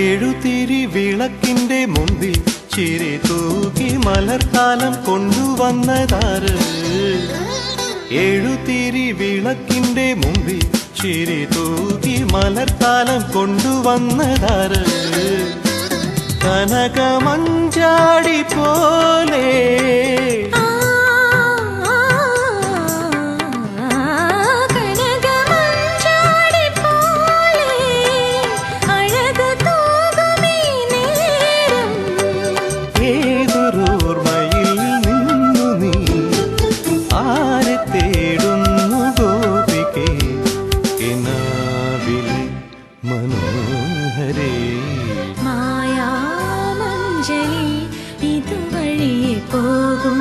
എഴുതിരി വിളക്കിന്റെ മുമ്പിൽ ചിരി തൂകി മലർക്കാലം കൊണ്ടുവന്നതാര്? എഴുതിരി വിളക്കിന്റെ മുമ്പിൽ ചിരി തൂകി മലർക്കാലം കൊണ്ടുവന്നതാര്? കനകമഞ്ചാടി പോലെ മനോഹരേ മായാമഞ്ജലി ഇതുവഴിയെ പോകും